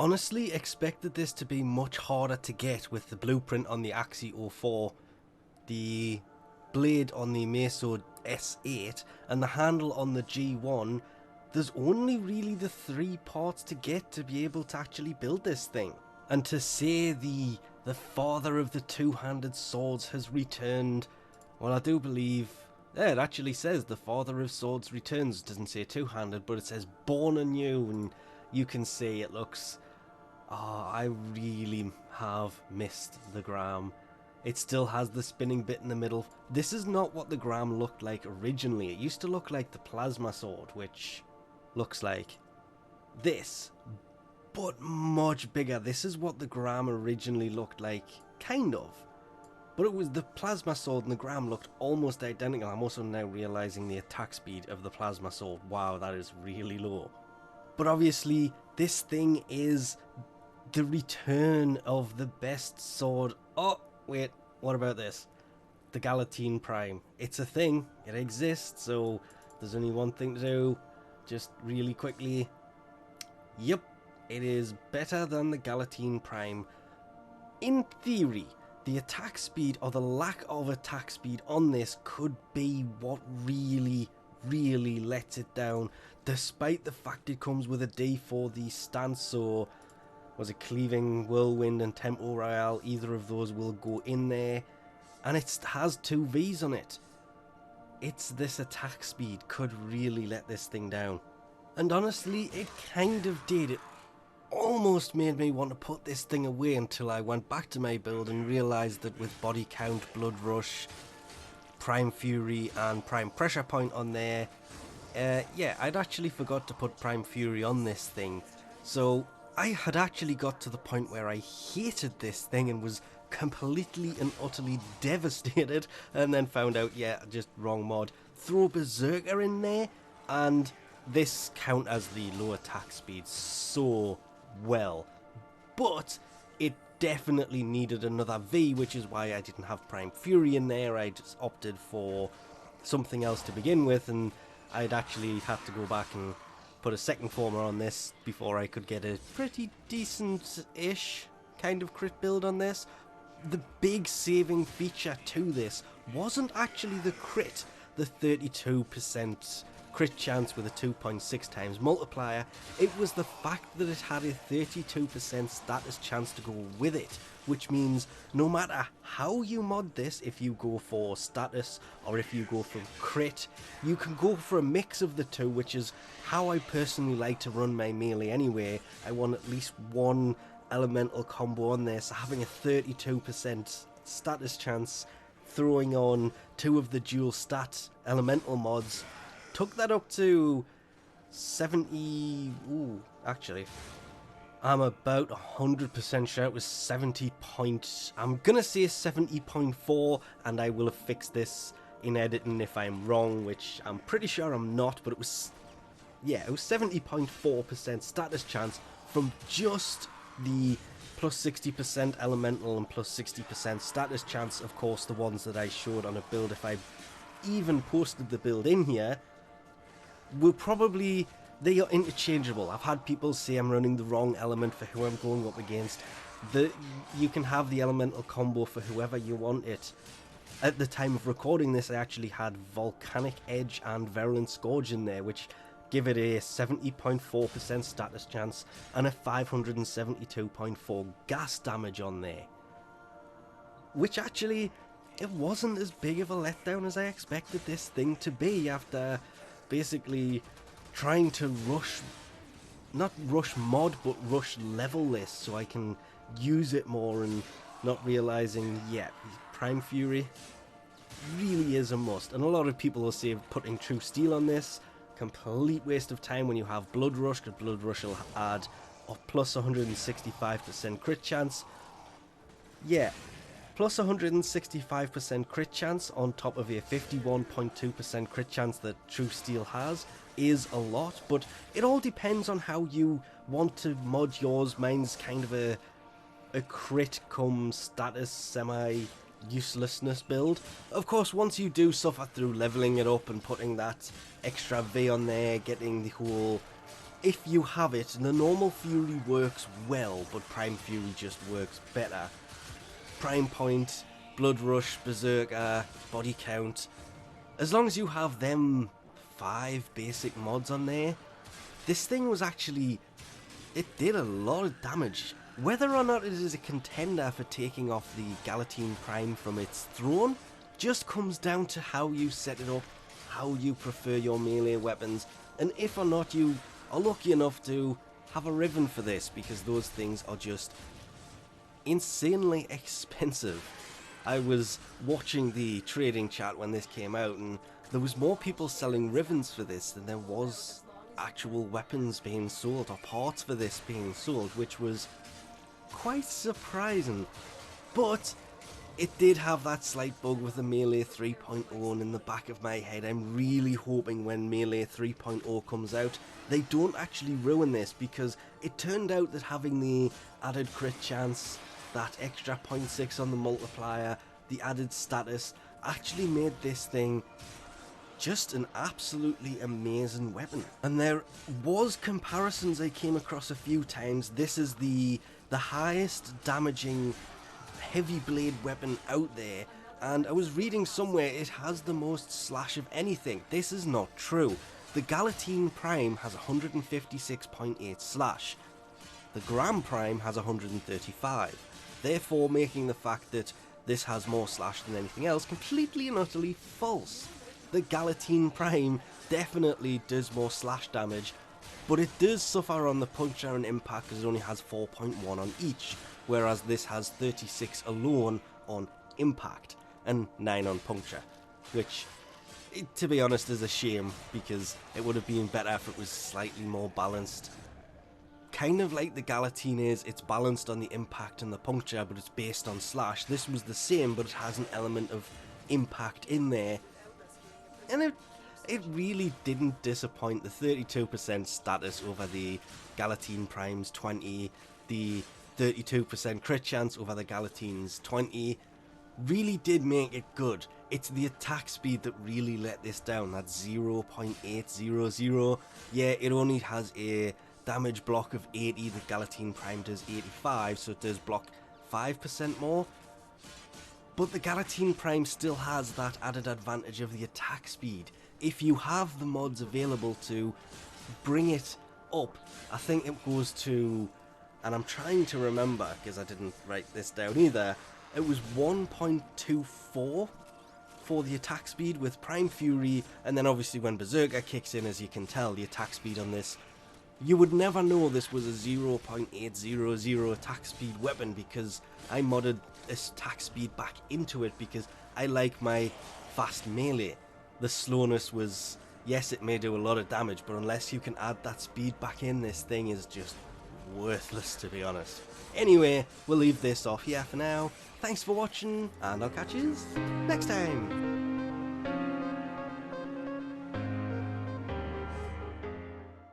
honestly expected this to be much harder to get with the blueprint on the Axi O4, the blade on the Meso S8 and the handle on the G1. There's only really the 3 parts to get to be able to actually build this thing. And to say the father of the two-handed swords has returned, well, I do believe, yeah, it actually says the father of swords returns. It doesn't say two-handed, but it says born anew, and you can see it looks, I really have missed the Gram. It still has the spinning bit in the middle. This is not what the Gram looked like originally. It used to look like the plasma sword, which looks like this, but much bigger. This is what the Gram originally looked like, kind of. But it was the plasma sword and the Gram looked almost identical. I'm also now realizing the attack speed of the plasma sword. Wow, that is really low. But obviously, this thing is the return of the best sword. Oh, wait, what about this? The Galatine Prime. It's a thing. It exists, so there's only one thing to do. Just really quickly. Yep, it is better than the Galatine Prime. In theory, the attack speed or the lack of attack speed on this could be what really lets it down, despite the fact it comes with a D4 stance. So was it Cleaving, Whirlwind and Tempo Royale? Either of those will go in there, and it has 2 Vs on it. It's this attack speed could really let this thing down. And honestly, it kind of did. It almost made me want to put this thing away until I went back to my build and realised that with Body Count, Blood Rush, Prime Fury and Prime Pressure Point on there, yeah, I'd actually forgot to put Prime Fury on this thing. So I had actually got to the point where I hated this thing and was completely and utterly devastated, and then found out, yeah, just wrong mod. Throw Berserker in there, and this counters the low attack speed so well. But it definitely needed another V, which is why I didn't have Prime Fury in there. I just opted for something else to begin with, and I'd actually have to go back and put a second former on this before I could get a pretty decent-ish kind of crit build on this. The big saving feature to this wasn't actually the crit, the 32% crit chance with a 2.6 times multiplier. It was the fact that it had a 32% status chance to go with it, which means no matter how you mod this, if you go for status or if you go for crit, you can go for a mix of the two, which is how I personally like to run my melee anyway. I want at least one elemental combo on there, so having a 32% status chance, throwing on 2 of the dual stat elemental mods, took that up to 70. Ooh, actually, I'm about 100% sure it was 70 point. I'm gonna say 70.4, and I will have fixed this in editing if I'm wrong, which I'm pretty sure I'm not. But it was, yeah, it was 70.4% status chance from just the plus 60% elemental and plus 60% status chance. Of course, the ones that I showed on a build, if I even posted the build in here, will probably, they are interchangeable. I've had people say I'm running the wrong element for who I'm going up against. You can have the elemental combo for whoever you want it. At the time of recording this, I actually had Volcanic Edge and Virulent Scourge in there, which give it a 70.4% status chance and a 572.4 gas damage on there. Which actually, it wasn't as big of a letdown as I expected this thing to be after basically trying to not rush mod, but rush level this so I can use it more, and not realizing, yeah, Prime Fury really is a must. And a lot of people will say putting True Steel on this, complete waste of time when you have Blood Rush, because Blood Rush will add a plus 165% crit chance. Yeah, plus 165% crit chance on top of a 51.2% crit chance that True Steel has is a lot, but it all depends on how you want to mod yours. Mine's kind of a crit come status semi-uselessness build. Of course, once you do suffer through leveling it up and putting that extra V on there, getting the whole if you have it, the normal Fury works well, but Prime Fury just works better. Prime Point, Blood Rush, Berserker, Body Count, as long as you have them 5 basic mods on there, this thing was actually, it did a lot of damage. Whether or not it is a contender for taking off the Galatine Prime from its throne just comes down to how you set it up, how you prefer your melee weapons, and if or not you are lucky enough to have a Riven for this, because those things are just insanely expensive. I was watching the trading chat when this came out, and there was more people selling Rivens for this than there was actual weapons being sold or parts for this being sold, which was quite surprising. But it did have that slight bug with the Melee 3.0, and in the back of my head I'm really hoping when Melee 3.0 comes out they don't actually ruin this, because it turned out that having the added crit chance, that extra 0.6 on the multiplier, the added status, actually made this thing just an absolutely amazing weapon. And there was comparisons I came across a few times. This is the highest damaging heavy blade weapon out there, and I was reading somewhere it has the most slash of anything. This is not true. The Galatine Prime has 156.8 slash. The Gram Prime has 135, therefore making the fact that this has more slash than anything else completely and utterly false. The Galatine Prime definitely does more slash damage, but it does suffer on the puncture and impact because it only has 4.1 on each, whereas this has 36 alone on impact and 9 on puncture, which, to be honest, is a shame, because it would have been better if it was slightly more balanced. Kind of like the Galatine is, it's balanced on the impact and the puncture, but it's based on slash. This was the same, but it has an element of impact in there, and it really didn't disappoint. The 32% status over the Galatine Prime's 20, the 32% crit chance over the Galatine's 20, really did make it good. It's the attack speed that really let this down. That's 0.800. Yeah, it only has a damage block of 80. The Galatine Prime does 85, so it does block 5% more. But the Galatine Prime still has that added advantage of the attack speed. If you have the mods available to bring it up, I think it goes to, and I'm trying to remember because I didn't write this down either, it was 1.24 for the attack speed with Prime Fury, and then obviously when Berserker kicks in, as you can tell, the attack speed on this, you would never know this was a 0.800 attack speed weapon, because I modded this attack speed back into it because I like my fast melee. The slowness was, yes, it may do a lot of damage, but unless you can add that speed back in, this thing is just worthless, to be honest. Anyway, we'll leave this off here for now. Thanks for watching, and I'll catch you next time.